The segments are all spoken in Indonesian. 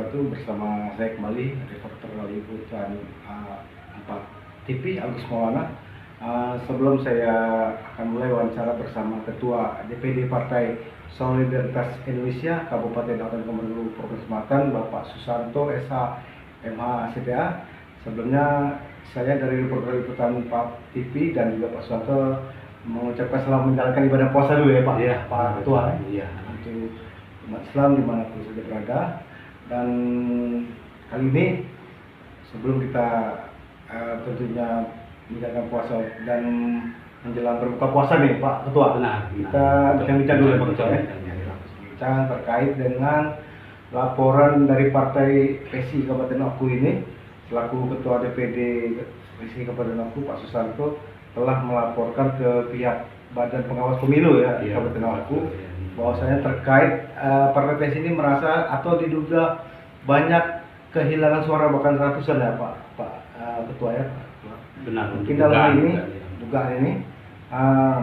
wabarakatuh. Bersama saya kembali reporter liputan 4 TV Agus Maulana. Sebelum saya akan mulai wawancara bersama Ketua DPD Partai Solidaritas Indonesia Kabupaten Autan Kemenlu Provinsi Sumatera, Bapak Susanto SH MH CTA. Sebelumnya saya dari reporter liputan 4 TV dan juga Pak Susanto mengucapkan selamat menjalankan ibadah puasa dulu ya Pak. Iya, Pak Ketua. Iya. Untuk umat Islam dimanapun saja berada. Dan kali ini sebelum kita tentunya menjalankan puasa dan menjelang berbuka puasa nih Pak Ketua, kita bincang-bincang dulu ya Pak Ketua ya. Bincang terkait dengan laporan dari Partai PSI Kabupaten Oku ini. Selaku Ketua DPD PSI Kabupaten Oku, Pak Susanto telah melaporkan ke pihak Badan Pengawas Pemilu ya, Kabupaten Oku, bahwasanya terkait Partai PSI ini merasa atau diduga banyak kehilangan suara, bahkan ratusan ya Pak Ketua ya. Benar. Mungkin dalam ini dugaan ini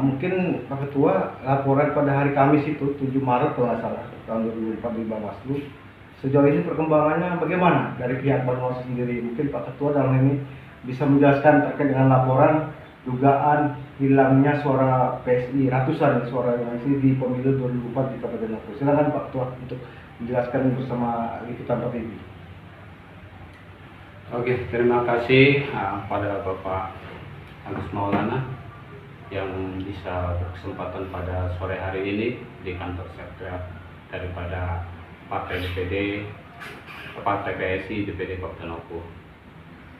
mungkin Pak Ketua, laporan pada hari Kamis itu 7 Maret kalau nggak salah tahun 2004 di Bawaslu, sejauh ini perkembangannya bagaimana dari pihak Bawaslu sendiri? Mungkin Pak Ketua dalam ini bisa menjelaskan terkait dengan laporan dugaan hilangnya suara PSI, ratusan suara PSI di pemilu 2004 di Kabupaten Oku. Silakan Pak Ketua untuk menjelaskan bersama liputan TV. Oke, terima kasih pada Bapak Agus Maulana yang bisa berkesempatan pada sore hari ini di kantor sekretariat daripada Partai PSI DPD Kabupaten Oku.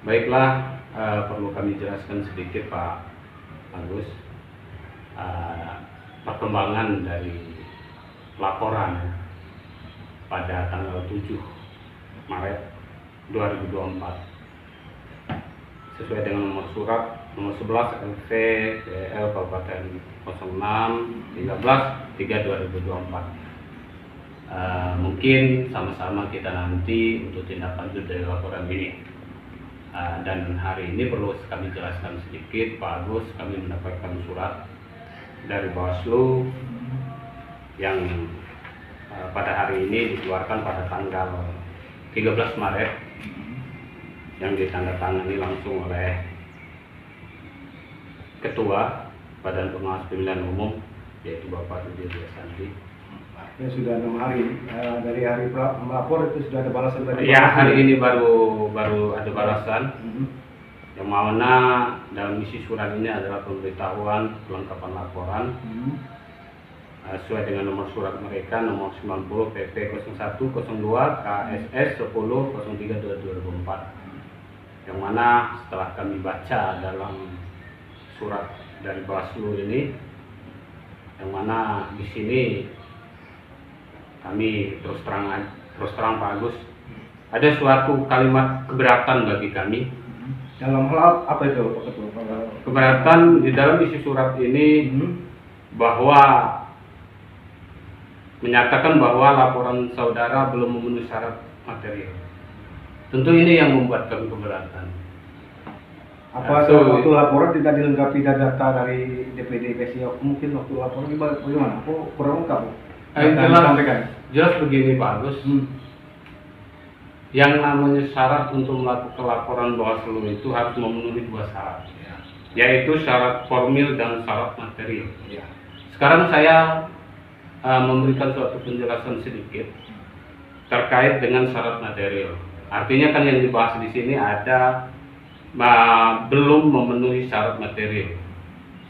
Baiklah, perlu kami jelaskan sedikit Pak Agus perkembangan dari laporan pada tanggal 7 Maret 2024 sesuai dengan nomor surat nomor 11 LV PL Kabupaten 06 13 3/2024. Mungkin sama-sama kita nanti untuk tindak lanjut dari laporan ini. Dan hari ini perlu kami jelaskan sedikit Pak Agus, kami mendapatkan surat dari Bawaslu yang pada hari ini dikeluarkan pada tanggal 13 Maret yang ditandatangani langsung oleh Ketua Badan Pengawas Pemilihan Umum yaitu Bapak Rudi Sandi. Ya sudah 6 hari dari hari melapor itu sudah ada balasan dari ya hari ini baru ada balasan yang mana dalam isi surat ini adalah pemberitahuan kelengkapan laporan sesuai dengan nomor surat mereka nomor 90 PP 0102 KSS 10/03/2024 yang mana setelah kami baca dalam surat dari Bawaslu ini, yang mana di sini kami terus terang Pak Agus, ada suatu kalimat keberatan bagi kami. Dalam hal apa itu Pak Ketua? Keberatan di dalam isi surat ini bahwa menyatakan bahwa laporan saudara belum memenuhi syarat material. Tentu ini yang membuat kami keberatan. Apa waktu laporan tidak dilengkapi data dari DPD PSI? Mungkin waktu laporan bagaimana? Aku kurang lengkap. Jelas begini Pak Agus, yang namanya syarat untuk melakukan laporan Bawaslu itu harus memenuhi 2 syarat, yaitu syarat formil dan syarat material. Sekarang saya memberikan suatu penjelasan sedikit terkait dengan syarat material. Artinya kan yang dibahas di sini ada belum memenuhi syarat material,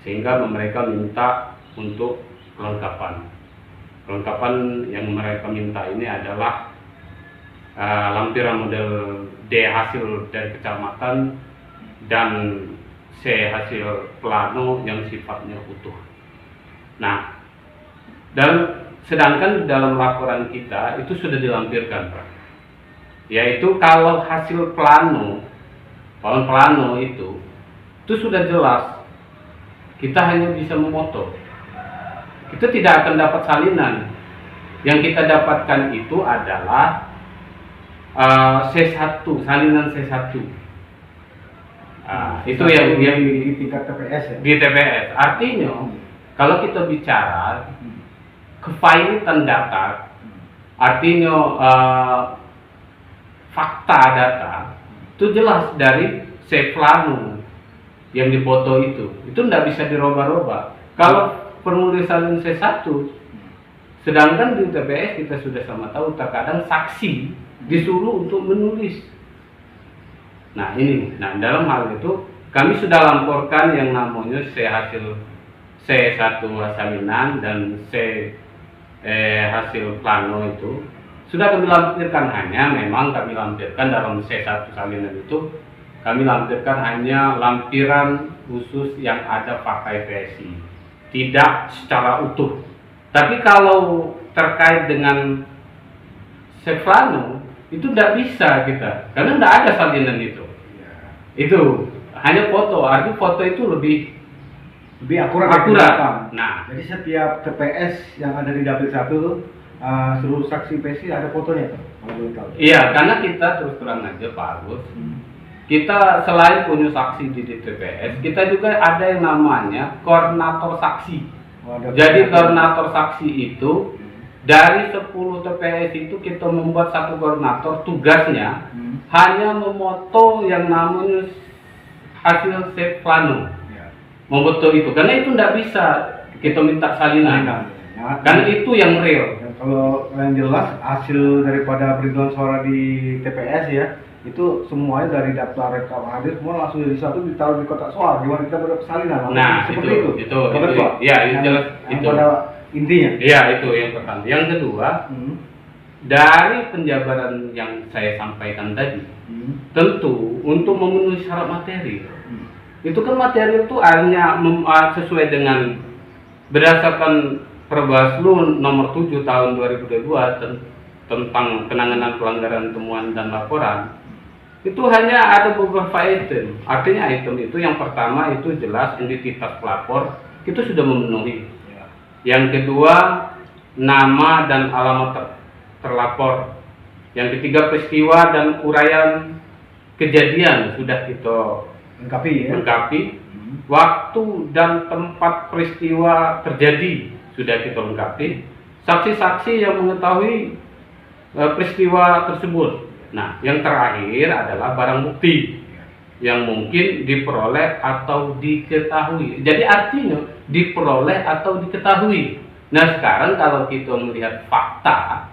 sehingga mereka minta untuk kelengkapan. Kelengkapan yang mereka minta ini adalah lampiran model D hasil dari kecamatan dan C hasil plano yang sifatnya utuh. Nah, sedangkan dalam laporan kita itu sudah dilampirkan, Pak. Yaitu kalau hasil plano itu sudah jelas, kita hanya bisa memoto. Kita tidak akan dapat salinan. Yang kita dapatkan itu adalah C1, salinan C1. Itu yang di tingkat TPS ya? Di TPS. Artinya kalau kita bicara kevalitan data, artinya fakta data itu jelas dari C-Plano yang dipoto itu tidak bisa dirubah-rubah. Kalau formulir salin C1, sedangkan di TPS kita sudah sama tahu terkadang saksi disuruh untuk menulis. Nah ini, dalam hal itu kami sudah laporkan yang namanya hasil C1 salinan dan hasil plano itu sudah kami lampirkan, hanya memang kami lampirkan dalam C1 salinan itu kami lampirkan hanya lampiran khusus yang ada pakai PSI, tidak secara utuh. Tapi kalau terkait dengan C-Plano itu tidak bisa kita, karena tidak ada salinan itu. Itu hanya foto, artinya foto itu lebih akurat. Nah, jadi setiap TPS yang ada di Dapil 1 seluruh saksi PSI ada fotonya tuh, kalau boleh tahu. Iya, karena kita terus terang aja Pak Agus, kita selain punya saksi di TPS, kita juga ada yang namanya koordinator saksi. Jadi koordinator saksi itu dari 10 TPS itu kita membuat satu koordinator, tugasnya hanya memoto yang namanya hasil C-Plano. Memfoto itu, karena itu tidak bisa kita minta salinan. Karena itu yang real. Kalau yang jelas hasil daripada perhitungan suara di TPS ya, itu semuanya dari daftar rekam hadir semua langsung jadi satu ditaruh di kotak suara. Gimana kita berapa salinan? Nah, seperti itu. Iya, itu jelas itu. Pada intinya. Iya, itu yang pertama. Yang kedua, dari penjabaran yang saya sampaikan tadi, tentu untuk memenuhi syarat materi, itu kan materi itu hanya sesuai dengan berdasarkan Perbawaslu nomor 7 tahun 2022 tentang penanganan pelanggaran temuan dan laporan. Itu hanya ada beberapa item. Artinya item itu yang pertama itu jelas identitas pelapor itu sudah memenuhi. Yang kedua, nama dan alamat terlapor. Yang ketiga, peristiwa dan uraian kejadian sudah kita lengkapi. Waktu dan tempat peristiwa terjadi sudah kita lengkapi. Saksi-saksi yang mengetahui peristiwa tersebut. Nah, yang terakhir adalah barang bukti yang mungkin diperoleh atau diketahui. Jadi artinya diperoleh atau diketahui. Nah, sekarang kalau kita melihat fakta,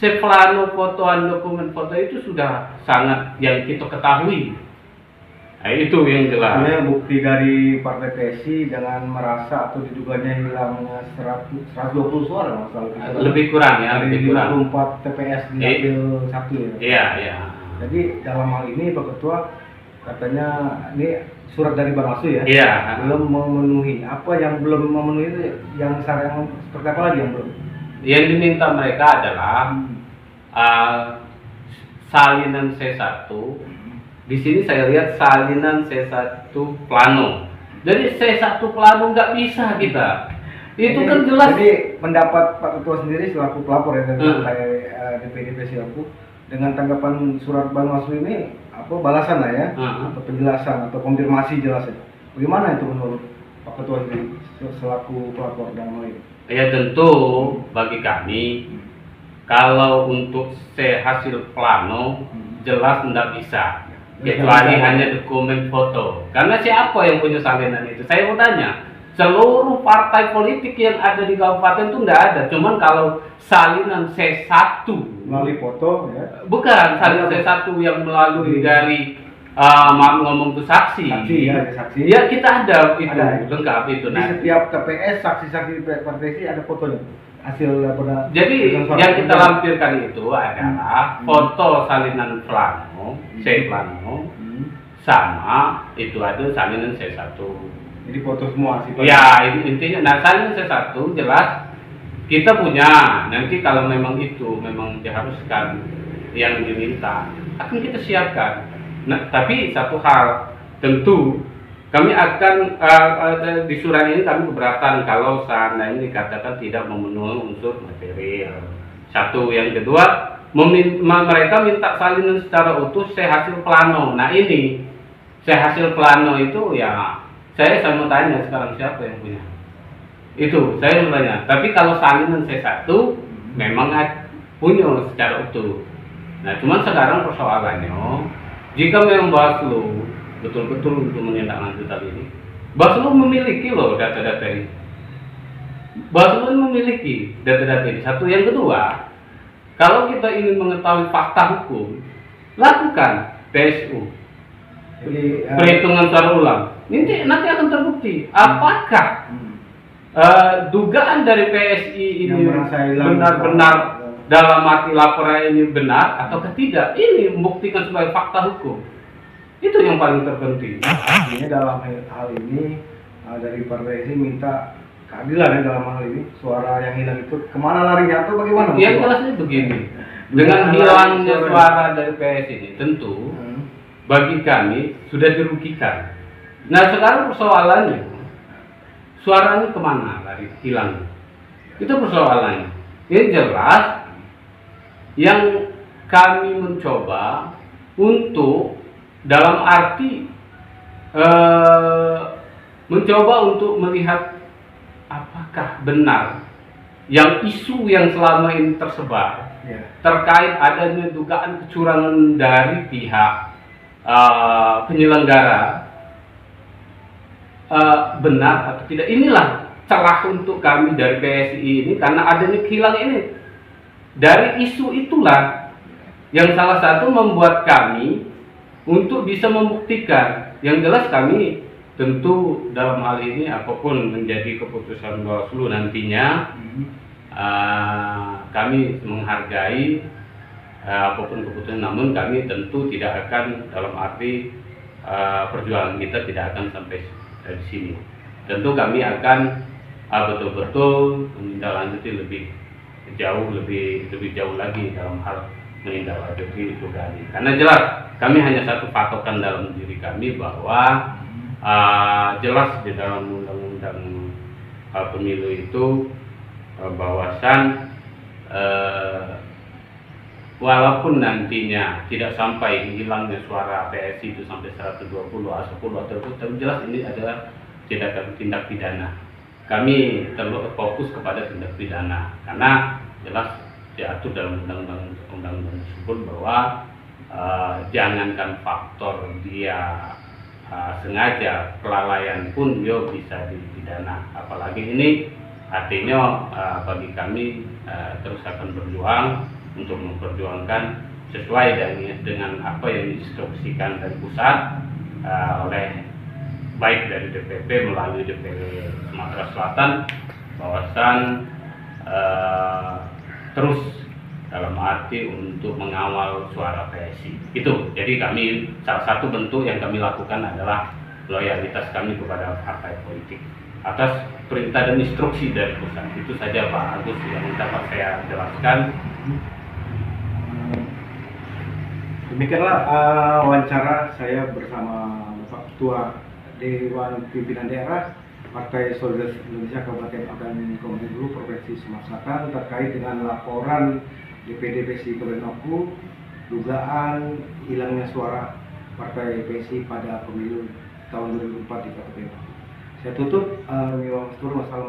C-Plano fotoan dokumen foto itu sudah sangat yang kita ketahui. Nah, itu yang jelas. Sebenarnya bukti dari Partai PSI dengan merasa atau diduganya hilangnya 120 suara masalah lebih kurang ya, lebih kurang. 24 TPS di Dapil 1 ya. Iya. Jadi dalam hal ini Pak Ketua katanya ini surat dari Bawaslu ya. Iya. Belum memenuhi. Apa yang belum memenuhi itu yang seperti apa lagi yang belum? Yang diminta mereka adalah salinan C1. Di sini saya lihat salinan C1 plano. Jadi C1 plano nggak bisa kita. Itu kan jelas. Jadi pendapat Pak Ketua sendiri selaku pelapor ya dari DPD Persiapku dengan tanggapan surat Bawaslu ini apa balasan lah ya atau penjelasan atau konfirmasi jelas ya. Bagaimana itu menurut Pak Ketua sendiri selaku pelapor dalam hal ini? Ya tentu bagi kami kalau untuk hasil plano jelas tidak bisa. Kecuali hanya dokumen foto. Karena siapa yang punya salinan itu? Saya mau tanya, seluruh partai politik yang ada di kabupaten itu tidak ada. Cuman kalau salinan C1 melalui foto ya? Bukan, salinan C1 yang melalui dari ngomong tuh saksi. Saksi. Ya kita ada itu ada, lengkap itu. Di setiap TPS saksi-saksi partai ada fotonya. Hasil pada. Jadi yang kita lampirkan itu adalah foto salinan plano, C-Plano, sama itu ada salinan C1. Jadi foto semua sih. Ya, intinya nah salinan C1 jelas kita punya. Nanti kalau memang itu memang diharuskan yang diminta, akan kita siapkan. Nah, tapi satu hal tentu kami akan di surat ini kami keberatan kalau seandainya dikatakan tidak memenuhi unsur material. Satu, yang kedua mereka minta salinan secara utuh hasil plano. Nah ini hasil plano itu ya saya mau tanya sekarang siapa yang punya? Itu saya mau tanya. Tapi kalau salinan C1 memang punya secara utuh. Nah, cuman sekarang persoalannya, jika memang Bawaslu betul-betul untuk menindaklanjuti hal ini, Bawaslu memiliki loh data-data ini. Bawaslu memiliki data-data ini. Satu, yang kedua, kalau kita ingin mengetahui fakta hukum, lakukan PSU, Jadi perhitungan suara ulang. Nanti akan terbukti apakah dugaan dari PSI ini yang merasa hilang benar-benar dalam arti laporan ini benar atau tidak. Ini membuktikan sebagai fakta hukum. Itu yang paling terpenting. Artinya dalam hal ini dari partai ini minta keadilan ya dalam hal ini. Suara yang hilang itu kemana larinya atau bagaimana? Yang jelasnya begini, dengan hilangnya suara dari PSI ini tentu bagi kami sudah dirugikan. Nah, sekarang persoalannya, suaranya kemana lari hilang? Itu persoalannya. Yang jelas, yang kami mencoba untuk dalam arti mencoba untuk melihat apakah benar yang isu yang selama ini tersebar terkait adanya dugaan kecurangan dari pihak penyelenggara benar atau tidak. Inilah celah untuk kami dari PSI ini, karena adanya hilang ini. Dari isu itulah yang salah satu membuat kami untuk bisa membuktikan. Yang jelas kami tentu dalam hal ini apapun menjadi keputusan Bawaslu nantinya, kami menghargai apapun keputusan, namun kami tentu tidak akan dalam arti perjuangan kita tidak akan sampai dari sini. Tentu kami akan betul-betul menindaklanjuti lebih jauh lagi dalam hal menindaklanjuti dugaan ini. Karena jelas kami hanya satu patokan dalam diri kami bahwa jelas di dalam undang-undang pemilu itu bahwasan walaupun nantinya tidak sampai hilangnya suara PSI itu sampai 120 atau 10 tapi jelas ini adalah tindak pidana. Kami terlalu fokus kepada tindak pidana karena jelas diatur dalam undang-undang tersebut bahwa jangankan faktor dia sengaja, kelalaian pun dia bisa dipidana. Apalagi ini artinya bagi kami terus akan berjuang untuk memperjuangkan sesuai dengan apa yang diinstruksikan dari pusat oleh baik dari DPP melalui DPP Sumatera Selatan, bahwasan terus dalam arti untuk mengawal suara PSI. Itu. Jadi kami salah satu bentuk yang kami lakukan adalah loyalitas kami kepada partai politik atas perintah dan instruksi dari pusat. Itu saja Pak Agus yang dapat saya jelaskan. Demikianlah wawancara saya bersama Bapak Ketua Dewan Pimpinan Daerah Partai Solidaritas Indonesia Kabupaten Ogan Komering Provinsi Sumatera Selatan terkait dengan laporan DPD PSI Kabupaten Oku dugaan hilangnya suara Partai PSI pada pemilu tahun 2004 di Kabupaten Oku. Saya tutup. Wassalamualaikum warahmatullahi wabarakatuh.